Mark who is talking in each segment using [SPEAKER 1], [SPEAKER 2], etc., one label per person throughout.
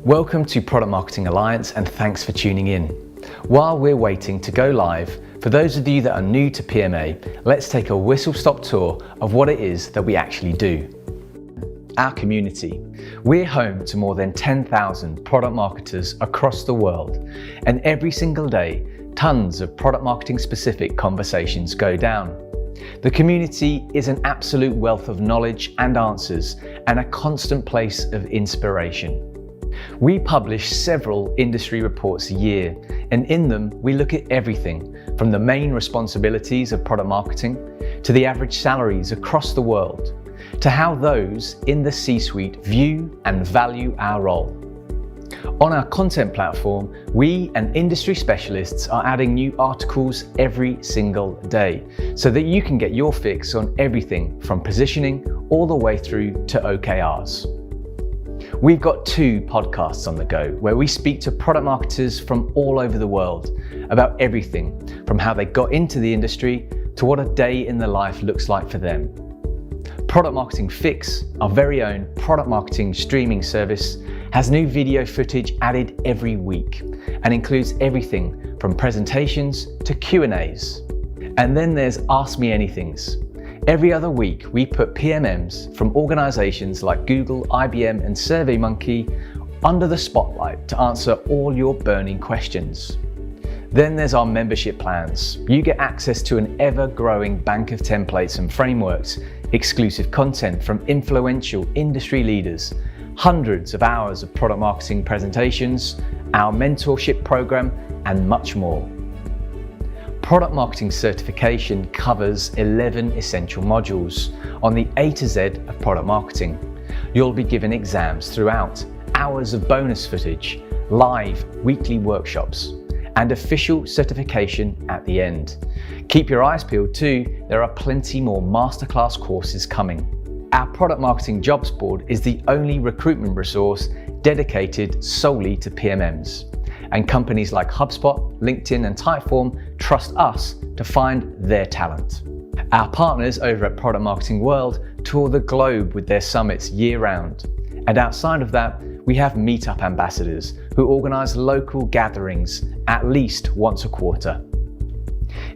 [SPEAKER 1] Welcome to Product Marketing Alliance and thanks for tuning in. While we're waiting to go live, for those of you that are new to PMA, let's take a whistle-stop tour of what it is that we actually do. Our community. We're home to more than 10,000 product marketers across the world, and every single day, tons of product marketing specific conversations go down. The community is an absolute wealth of knowledge and answers and a constant place of inspiration. We publish several industry reports a year, and in them we look at everything from the main responsibilities of product marketing to the average salaries across the world, to how those in the C-suite view and value our role. On our content platform, we and industry specialists are adding new articles every single day so that you can get your fix on everything from positioning all the way through to OKRs. We've got 2 podcasts on the go where we speak to product marketers from all over the world about everything from how they got into the industry to what a day in the life looks like for them. Product Marketing Fix, our very own product marketing streaming service, has new video footage added every week and includes everything from presentations to Q&As. And then there's Ask Me Anythings. Every other week, we put PMMs from organizations like Google, IBM, and SurveyMonkey under the spotlight to answer all your burning questions. Then there's our membership plans. You get access to an ever-growing bank of templates and frameworks, exclusive content from influential industry leaders, hundreds of hours of product marketing presentations, our mentorship program, and much more. Product marketing certification covers 11 essential modules on the A to Z of product marketing. You'll be given exams throughout, hours of bonus footage, live weekly workshops, and official certification at the end. Keep your eyes peeled too, there are plenty more masterclass courses coming. Our product marketing jobs board is the only recruitment resource dedicated solely to PMMs. And companies like HubSpot, LinkedIn, and Typeform trust us to find their talent. Our partners over at Product Marketing World tour the globe with their summits year-round. And outside of that, we have Meetup ambassadors who organize local gatherings at least once a quarter.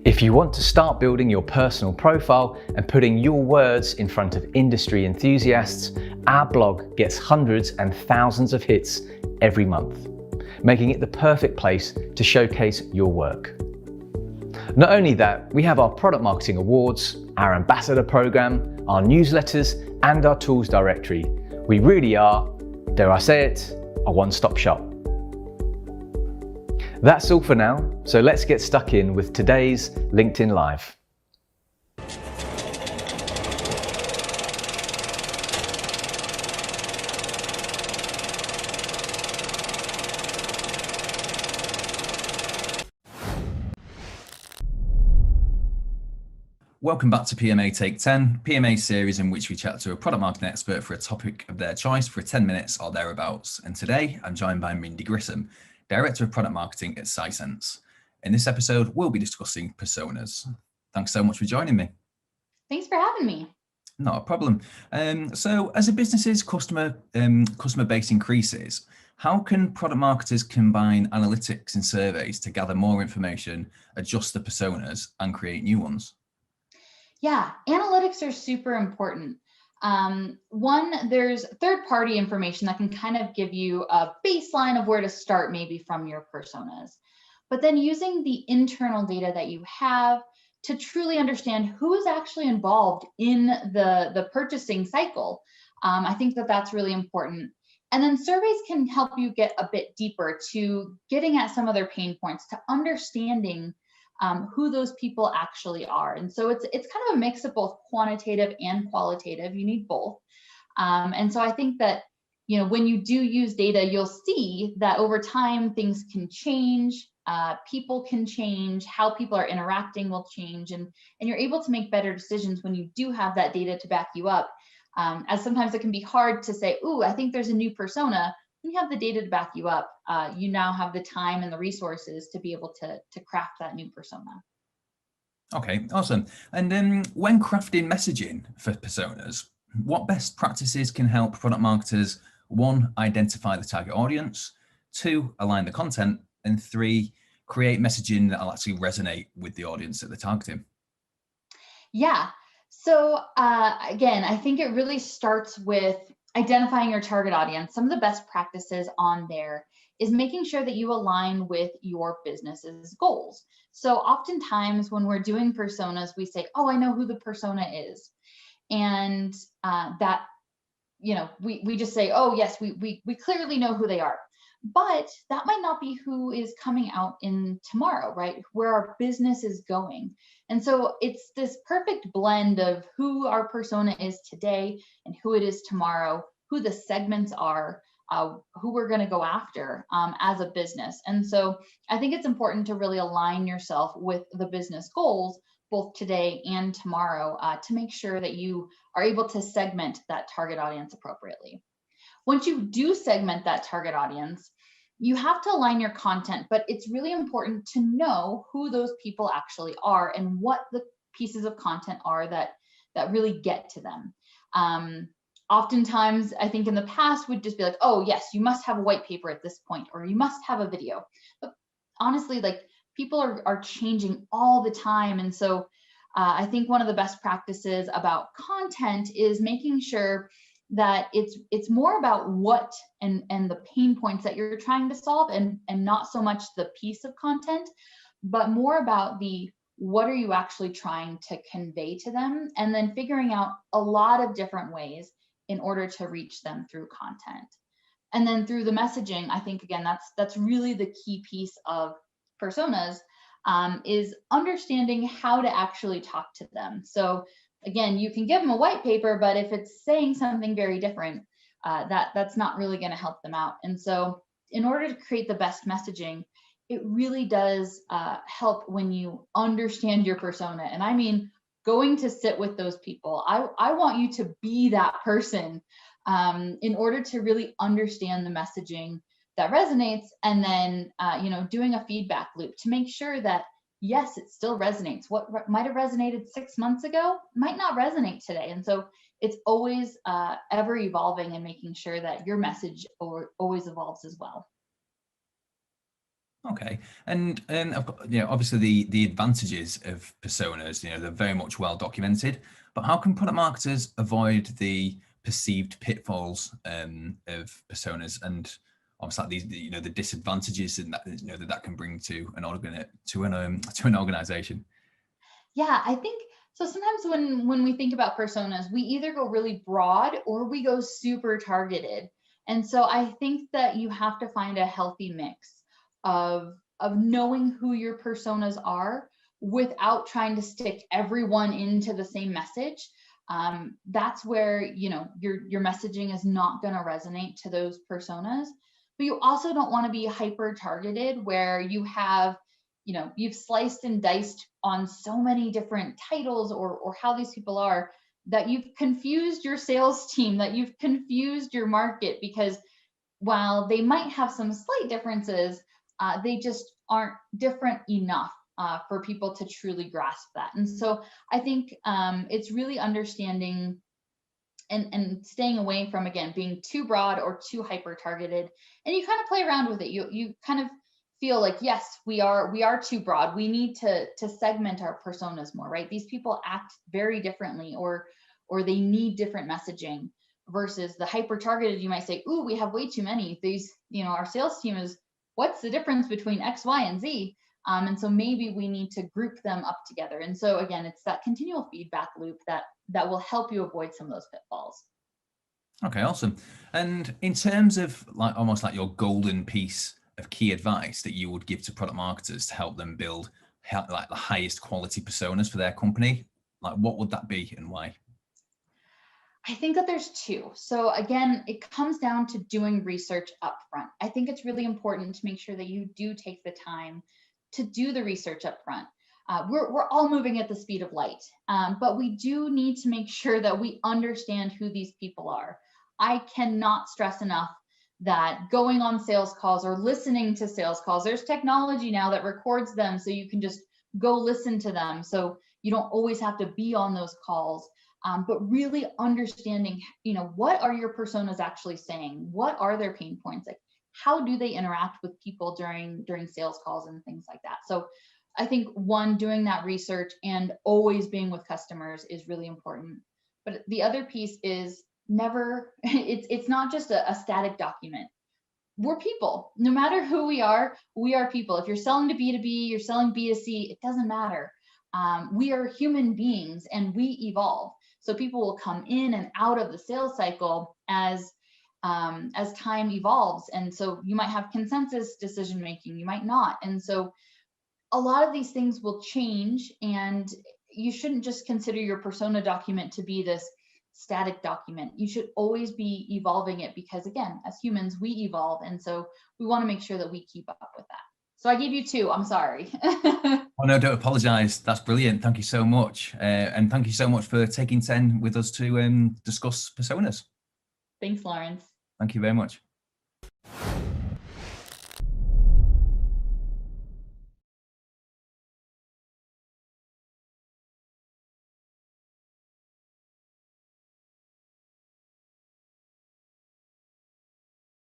[SPEAKER 1] If you want to start building your personal profile and putting your words in front of industry enthusiasts, our blog gets hundreds and thousands of hits every month, making it the perfect place to showcase your work. Not only that, we have our product marketing awards, our ambassador program, our newsletters, and our tools directory. We really are, dare I say it, a one-stop shop. That's all for now, so let's get stuck in with today's LinkedIn Live.
[SPEAKER 2] Welcome back to PMA Take 10, PMA series in which we chat to a product marketing expert for a topic of their choice for 10 minutes or thereabouts. And today I'm joined by Mindi Grissom, Director of Product Marketing at Sisense. In this episode, we'll be discussing personas. Thanks so much for joining me.
[SPEAKER 3] Thanks for having me.
[SPEAKER 2] Not a problem. So as a business's customer base increases, how can product marketers combine analytics and surveys to gather more information, adjust the personas, and create new ones?
[SPEAKER 3] Yeah, analytics are super important. One, there's third-party information that can kind of give you a baseline of where to start maybe from your personas. But then using the internal data that you have to truly understand who is actually involved in the purchasing cycle, I think that that's really important. And then surveys can help you get a bit deeper to getting at some of their pain points, to understanding who those people actually are. And so it's kind of a mix of both quantitative and qualitative. You need both. And so I think that, when you do use data, you'll see that over time things can change, people can change, how people are interacting will change, and you're able to make better decisions when you do have that data to back you up. As sometimes it can be hard to say, ooh, I think there's a new persona. When you have the data to back you up, you now have the time and the resources to be able to craft that new persona.
[SPEAKER 2] Okay, awesome. And when crafting messaging for personas, what best practices can help product marketers 1, identify the target audience, 2, align the content, and 3, create messaging that'll actually resonate with the audience that they're targeting?
[SPEAKER 3] Yeah. So again, I think it really starts with identifying your target audience. Some of the best practices on there is making sure that you align with your business's goals. So oftentimes when we're doing personas, we say, oh, I know who the persona is. And that, we just say, oh, yes, we clearly know who they are. But that might not be who is coming out in tomorrow, right? Where our business is going. And so it's this perfect blend of who our persona is today and who it is tomorrow, who the segments are, who we're going to go after as a business. And so I think it's important to really align yourself with the business goals, both today and tomorrow, to make sure that you are able to segment that target audience appropriately. Once you do segment that target audience, you have to align your content, but it's really important to know who those people actually are and what the pieces of content are that really get to them. Oftentimes, I think in the past would just be like, oh, yes, you must have a white paper at this point, or you must have a video. But honestly, like people are changing all the time. And so I think one of the best practices about content is making sure that it's more about what and the pain points that you're trying to solve, and not so much the piece of content, but more about the what are you actually trying to convey to them, and then figuring out a lot of different ways in order to reach them through content. And then through the messaging, I think again that's really the key piece of personas, is understanding how to actually talk to them. So again, you can give them a white paper, but if it's saying something very different, that's not really going to help them out. And so in order to create the best messaging, it really does help when you understand your persona. And I mean, going to sit with those people. I want you to be that person in order to really understand the messaging that resonates, and then doing a feedback loop to make sure that yes, it still resonates. What might have resonated 6 months ago might not resonate today. And so it's always ever evolving, and making sure that your message always evolves as well.
[SPEAKER 2] Okay, and obviously the advantages of personas, they're very much well documented. But how can product marketers avoid the perceived pitfalls of personas, and almost like these, the disadvantages and that can bring to an organization?
[SPEAKER 3] Yeah, I think so. Sometimes when we think about personas, we either go really broad or we go super targeted. And so I think that you have to find a healthy mix of knowing who your personas are without trying to stick everyone into the same message. That's where your messaging is not going to resonate to those personas. But you also don't want to be hyper targeted where you have you've sliced and diced on so many different titles or how these people are, that you've confused your sales team, that you've confused your market, because while they might have some slight differences, they just aren't different enough for people to truly grasp that. And so I think it's really understanding and staying away from, again, being too broad or too hyper targeted. And you kind of play around with it. You kind of feel like, yes, we are too broad. We need to segment our personas more, right? These people act very differently, or they need different messaging, versus the hyper targeted. You might say, ooh, we have way too many. These, our sales team is, what's the difference between X, Y, and Z? And so maybe we need to group them up together. And so again, it's that continual feedback loop that will help you avoid some of those pitfalls.
[SPEAKER 2] Okay, awesome. And in terms of almost like your golden piece of key advice that you would give to product marketers to help them build like the highest quality personas for their company, like what would that be and why?
[SPEAKER 3] I think that there's two. So again, it comes down to doing research up front. I think it's really important to make sure that you do take the time to do the research up front. We're all moving at the speed of light, but we do need to make sure that we understand who these people are. I cannot stress enough that going on sales calls or listening to sales calls, there's technology now that records them, so you can just go listen to them. So you don't always have to be on those calls. but really understanding, what are your personas actually saying? What are their pain points? Like, how do they interact with people during sales calls and things like that? So I think one, doing that research and always being with customers is really important. But the other piece is never, it's not just a static document. We're people. No matter who we are people. If you're selling to B2B, you're selling B2C, it doesn't matter. We are human beings and we evolve. So people will come in and out of the sales cycle as time evolves. And so you might have consensus decision making, you might not. And so a lot of these things will change, and you shouldn't just consider your persona document to be this static document. You should always be evolving it, because again, as humans, we evolve. And so we want to make sure that we keep up with that. So I gave you 2, I'm sorry.
[SPEAKER 2] Oh, no, don't apologize. That's brilliant. Thank you so much. And thank you so much for taking 10 with us to discuss personas.
[SPEAKER 3] Thanks, Lawrence.
[SPEAKER 2] Thank you very much.